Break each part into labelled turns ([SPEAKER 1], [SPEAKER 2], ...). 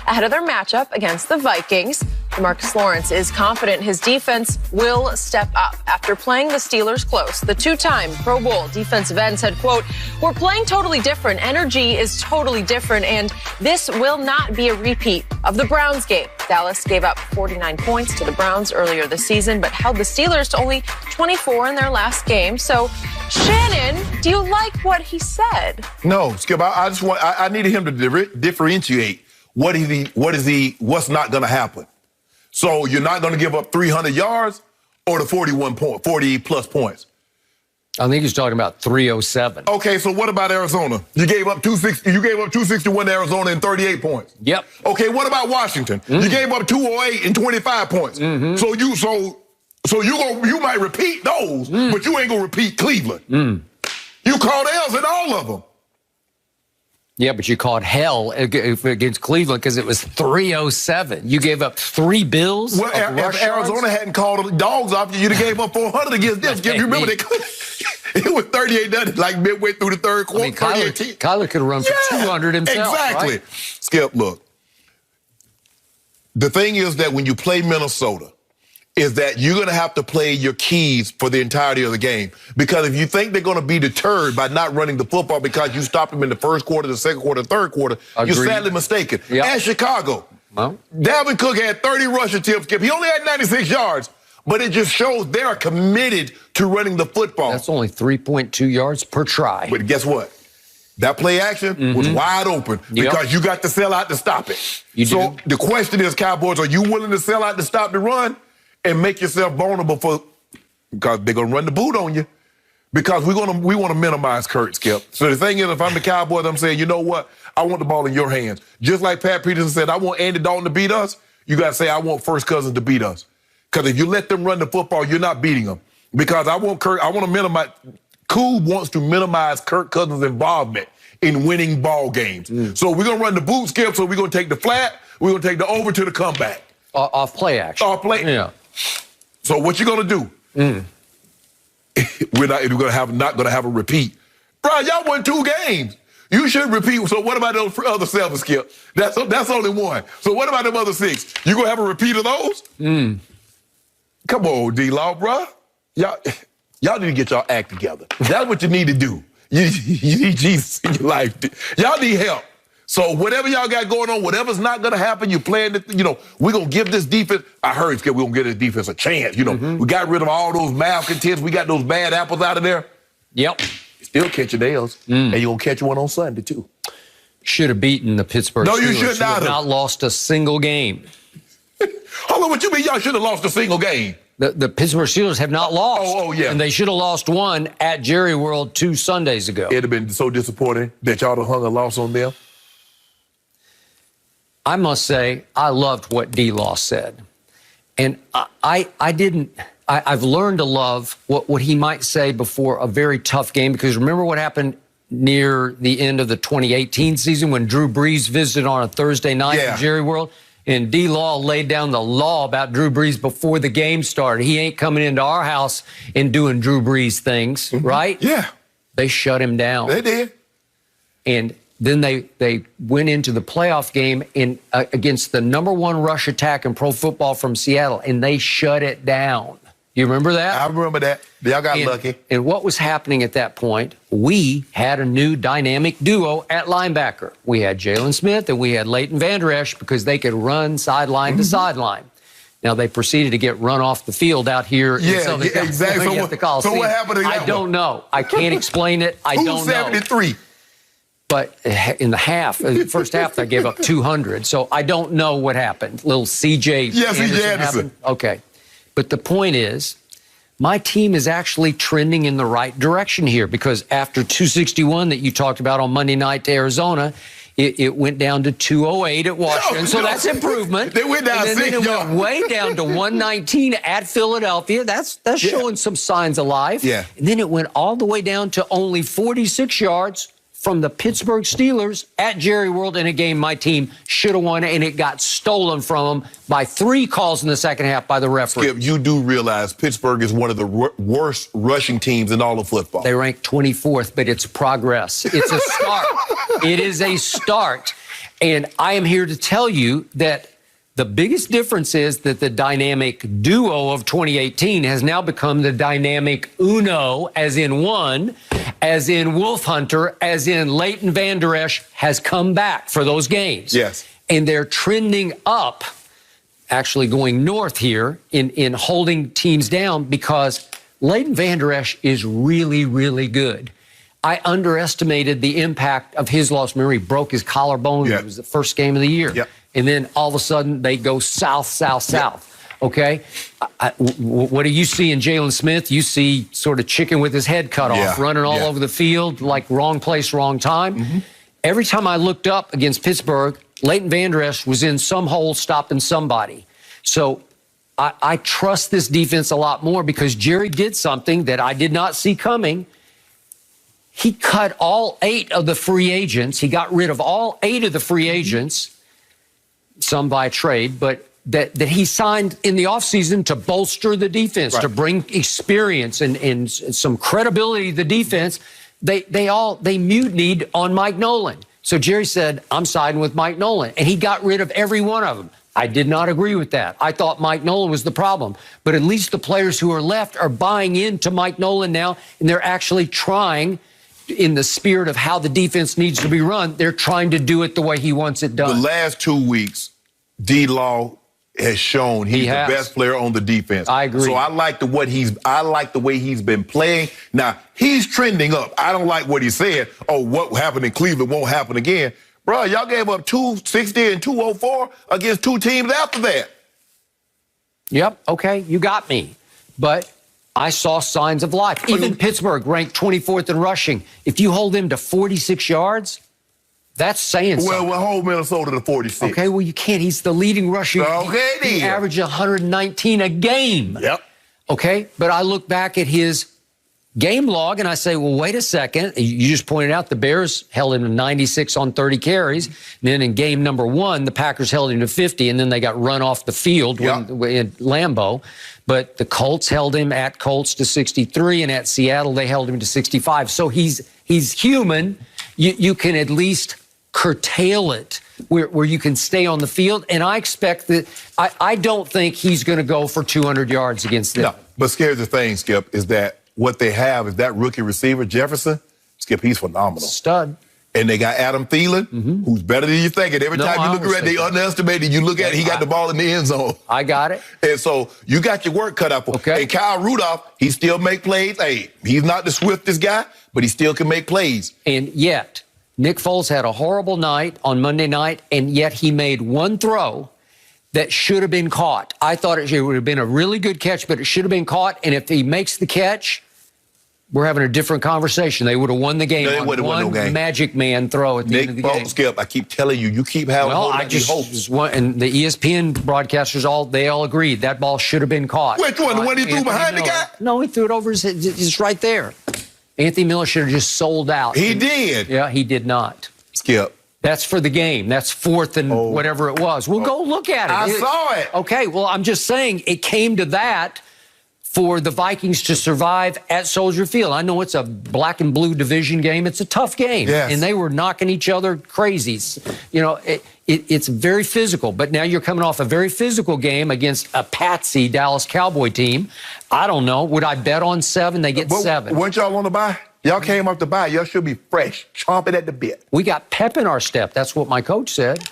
[SPEAKER 1] ahead of their matchup against the Vikings. Marcus Lawrence is confident his defense will step up after playing the Steelers close. The two-time Pro Bowl defensive end said, quote, "We're playing totally different. Energy is totally different, and this will not be a repeat of the Browns game." Dallas gave up 49 points to the Browns earlier this season, but held the Steelers to only 24 in their last game. So, Shannon, do you like what he said?
[SPEAKER 2] No, Skip. I needed him to differentiate what's not going to happen. So you're not going to give up 300 yards or the 40-plus points.
[SPEAKER 3] I think he's talking about 307.
[SPEAKER 2] Okay, so what about Arizona? You gave up 260. You gave up 261 to Arizona and 38 points.
[SPEAKER 3] Yep.
[SPEAKER 2] Okay, what about Washington? You gave up 208 and 25 points. So you might repeat those, but you ain't gonna repeat Cleveland. You called L's in all of them.
[SPEAKER 3] Yeah, but you called hell against Cleveland because it was 307. You gave up 3 bills.
[SPEAKER 2] Well, if Arizona hadn't called the dogs off you, you'd have gave up 400 against them. You remember it was 38-0, like midway through the third quarter.
[SPEAKER 3] I mean, Kyler could have run for 200 himself.
[SPEAKER 2] Exactly.
[SPEAKER 3] Right?
[SPEAKER 2] Skip, look. The thing is that when you play Minnesota, is that you're going to have to play your keys for the entirety of the game. Because if you think they're going to be deterred by not running the football because you stop them in the first quarter, the second quarter, third quarter, you're sadly mistaken.
[SPEAKER 3] Yep.
[SPEAKER 2] And Chicago.
[SPEAKER 3] Well,
[SPEAKER 2] Dalvin Cook had 30 rush attempts, Skip. He only had 96 yards. But it just shows they are committed to running the football.
[SPEAKER 3] That's only 3.2 yards per try.
[SPEAKER 2] But guess what? That play action was wide open because you got to sell out to stop it. So the question is, Cowboys, are you willing to sell out to stop the run and make yourself vulnerable because they're going to run the boot on you? Because we want to minimize Kurt, Skip. So the thing is, if I'm the Cowboys, I'm saying, you know what? I want the ball in your hands. Just like Pat Peterson said, I want Andy Dalton to beat us. You got to say, I want First Cousins to beat us. Because if you let them run the football, you're not beating them. Because I want to minimize. Cool wants to minimize Kirk Cousins' involvement in winning ball games. So we're going to run the boot, Skip. So we're going to take the flat. We're going to take the over to the comeback.
[SPEAKER 3] Off play action.
[SPEAKER 2] Off play.
[SPEAKER 3] Yeah.
[SPEAKER 2] So what you going to do? We're not going to have a repeat. Bro, y'all won 2 games. You should repeat. So what about those other 7, Skip? That's only 1. So what about them other 6? You going to have a repeat of those? Come on, D-Law, bro. Y'all need to get y'all act together. That's what you need to do. You need Jesus in your life. Y'all need help. So whatever y'all got going on, whatever's not going to happen, you're playing, we're going to give this defense, I heard, Skip, we're going to give this defense a chance. We got rid of all those malcontents. We got those bad apples out of there.
[SPEAKER 3] Yep.
[SPEAKER 2] Still catching nails. And you're going to catch one on Sunday, too.
[SPEAKER 3] Should have beaten the Pittsburgh Steelers.
[SPEAKER 2] No, you should not have.
[SPEAKER 3] Not lost a single game.
[SPEAKER 2] Hold on, what you mean y'all should have lost a single game?
[SPEAKER 3] The Pittsburgh Steelers have not lost.
[SPEAKER 2] Oh, yeah.
[SPEAKER 3] And they should have lost one at Jerry World 2 Sundays ago.
[SPEAKER 2] It'd have been so disappointing that y'all have hung a loss on them.
[SPEAKER 3] I must say, I loved what D-Law said. And I've learned to love what he might say before a very tough game, because remember what happened near the end of the 2018 season when Drew Brees visited on a Thursday night at Jerry World? And D-Law laid down the law about Drew Brees before the game started. He ain't coming into our house and doing Drew Brees things, right?
[SPEAKER 2] Yeah.
[SPEAKER 3] They shut him down.
[SPEAKER 2] They did.
[SPEAKER 3] And then they went into the playoff game against the #1 rush attack in pro football from Seattle, and they shut it down. You remember that?
[SPEAKER 2] I remember that. Y'all got lucky. And
[SPEAKER 3] what was happening at that point, we had a new dynamic duo at linebacker. We had Jalen Smith and we had Leighton Vander Esch because they could run sideline to sideline. Now, they proceeded to get run off the field out here in Southern California
[SPEAKER 2] exactly.
[SPEAKER 3] at the Coliseum.
[SPEAKER 2] So what happened to that
[SPEAKER 3] I don't know. I can't explain it. I don't know.
[SPEAKER 2] 73?
[SPEAKER 3] But in the first half, they gave up 200. So I don't know what happened. Little C.J. Anderson. Okay. But the point is, my team is actually trending in the right direction here, because after 261 that you talked about on Monday night to Arizona, it went down to 208 at Washington. So that's improvement.
[SPEAKER 2] They went down
[SPEAKER 3] and then it went way down to 119 at Philadelphia. That's showing some signs of life.
[SPEAKER 2] Yeah.
[SPEAKER 3] And then it went all the way down to only 46 yards from the Pittsburgh Steelers at Jerry World in a game my team should have won, and it got stolen from them by 3 calls in the second half by the referee.
[SPEAKER 2] Skip, you do realize Pittsburgh is one of the worst rushing teams in all of football.
[SPEAKER 3] They rank 24th, but it's progress. It's a start. It is a start. And I am here to tell you that the biggest difference is that the dynamic duo of 2018 has now become the dynamic uno, as in one, as in Wolf Hunter, as in Leighton Vander Esch has come back for those games.
[SPEAKER 2] Yes.
[SPEAKER 3] And they're trending up, actually going north here in holding teams down, because Leighton Vander Esch is really, really good. I underestimated the impact of his loss. Remember, he broke his collarbone. It was the first game of the year.
[SPEAKER 2] Yep.
[SPEAKER 3] And then all of a sudden, they go south, south, south. Okay? What do you see in Jalen Smith? You see sort of chicken with his head cut off, running all over the field, like wrong place, wrong time. Every time I looked up against Pittsburgh, Leighton Vander Esch was in some hole stopping somebody. So I trust this defense a lot more, because Jerry did something that I did not see coming. He cut all 8 of the free agents. He got rid of all 8 of the free agents, some by trade, but that he signed in the offseason to bolster the defense, to bring experience and some credibility to the defense. They mutinied on Mike Nolan. So Jerry said, I'm siding with Mike Nolan. And he got rid of every one of them. I did not agree with that. I thought Mike Nolan was the problem. But at least the players who are left are buying into Mike Nolan now, and they're actually trying, in the spirit of how the defense needs to be run, they're trying to do it the way he wants it done.
[SPEAKER 2] The last 2 weeks, D-Law has shown he's the best player on the defense.
[SPEAKER 3] I agree.
[SPEAKER 2] So I like the way he's been playing. Now, he's trending up. I don't like what he said. Oh, what happened in Cleveland won't happen again. Bro, y'all gave up 260 and 204 against 2 teams after that.
[SPEAKER 3] Yep, okay, you got me. But I saw signs of life. Even Pittsburgh ranked 24th in rushing. If you hold him to 46 yards, that's saying something.
[SPEAKER 2] Well, hold Minnesota to 46.
[SPEAKER 3] Okay, well, you can't. He's the leading rusher.
[SPEAKER 2] Okay,
[SPEAKER 3] he averaged 119 a game.
[SPEAKER 2] Yep.
[SPEAKER 3] Okay, but I look back at his game log and I say, well, wait a second. You just pointed out the Bears held him to 96 on 30 carries. And then in game number 1, the Packers held him to 50, and then they got run off the field in Lambeau. But the Colts held him at Colts to 63, and at Seattle they held him to 65. So he's human. You can at least curtail it where you can stay on the field. And I expect that I don't think he's going to go for 200 yards against them.
[SPEAKER 2] No, but here's the thing, Skip, is that what they have is that rookie receiver, Jefferson. Skip, he's phenomenal.
[SPEAKER 3] Stud.
[SPEAKER 2] And they got Adam Thielen, who's better than you think. And every time you look around, they underestimated. You look at it, he got the ball in the end zone.
[SPEAKER 3] I got it.
[SPEAKER 2] And so you got your work cut out for him.
[SPEAKER 3] Okay.
[SPEAKER 2] And Kyle Rudolph, he still make plays. Hey, he's not the swiftest guy, but he still can make plays.
[SPEAKER 3] And yet, Nick Foles had a horrible night on Monday night, and yet he made one throw that should have been caught. I thought it would have been a really good catch, but it should have been caught. And if he makes the catch, we're having a different conversation. They would have won the game on one Magic Man throw at the end of the game.
[SPEAKER 2] Skip, I keep telling you, you keep having hopes.
[SPEAKER 3] And the ESPN broadcasters, they all agreed that ball should have been caught.
[SPEAKER 2] Which one? The one he threw behind the guy?
[SPEAKER 3] No, he threw it over his head. It's right there. Anthony Miller should have just sold out.
[SPEAKER 2] He did.
[SPEAKER 3] Yeah, he did not.
[SPEAKER 2] Skip.
[SPEAKER 3] That's for the game. That's 4th and whatever it was. We'll go look at it.
[SPEAKER 2] I saw it.
[SPEAKER 3] Okay, well, I'm just saying it came to that for the Vikings to survive at Soldier Field. I know it's a black and blue division game. It's a tough game.
[SPEAKER 2] Yes.
[SPEAKER 3] And they were knocking each other crazy. You know, it's very physical. But now you're coming off a very physical game against a patsy Dallas Cowboy team. I don't know. Would I bet on 7? They get 7.
[SPEAKER 2] Weren't y'all on the bye? Y'all came off the bye. Y'all should be fresh, chomping at the bit.
[SPEAKER 3] We got pep in our step. That's what my coach said.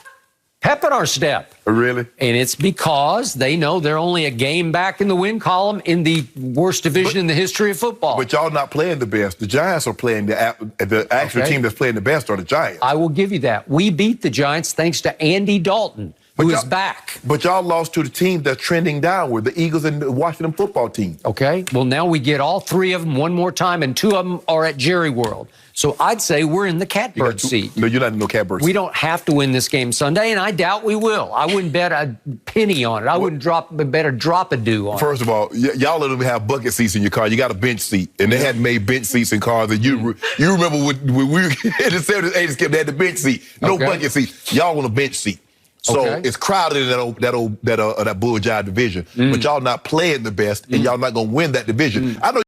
[SPEAKER 3] Pep in our step.
[SPEAKER 2] Really?
[SPEAKER 3] And it's because they know they're only a game back in the win column in the worst division in the history of football.
[SPEAKER 2] But y'all not playing the best. The Giants are playing the actual team that's playing the best are the Giants.
[SPEAKER 3] I will give you that. We beat the Giants thanks to Andy Dalton, who is back.
[SPEAKER 2] But y'all lost to the team that's trending downward, the Eagles and the Washington football team.
[SPEAKER 3] Okay, well, now we get all three of them one more time, and two of them are at Jerry World. So I'd say we're in the catbird seat.
[SPEAKER 2] No, you're not in no catbird seat.
[SPEAKER 3] We don't have to win this game Sunday, and I doubt we will. I wouldn't bet a penny on it. I wouldn't bet a drop a do on it.
[SPEAKER 2] First of all, y'all let them have bucket seats in your car. You got a bench seat, and they hadn't made bench seats in cars. And you remember when we were in the 70s, 80s, they had the bench seat, no bucket seat. Y'all want a bench seat. So it's crowded in that bull jive division, but y'all not playing the best, and y'all not gonna win that division. I know.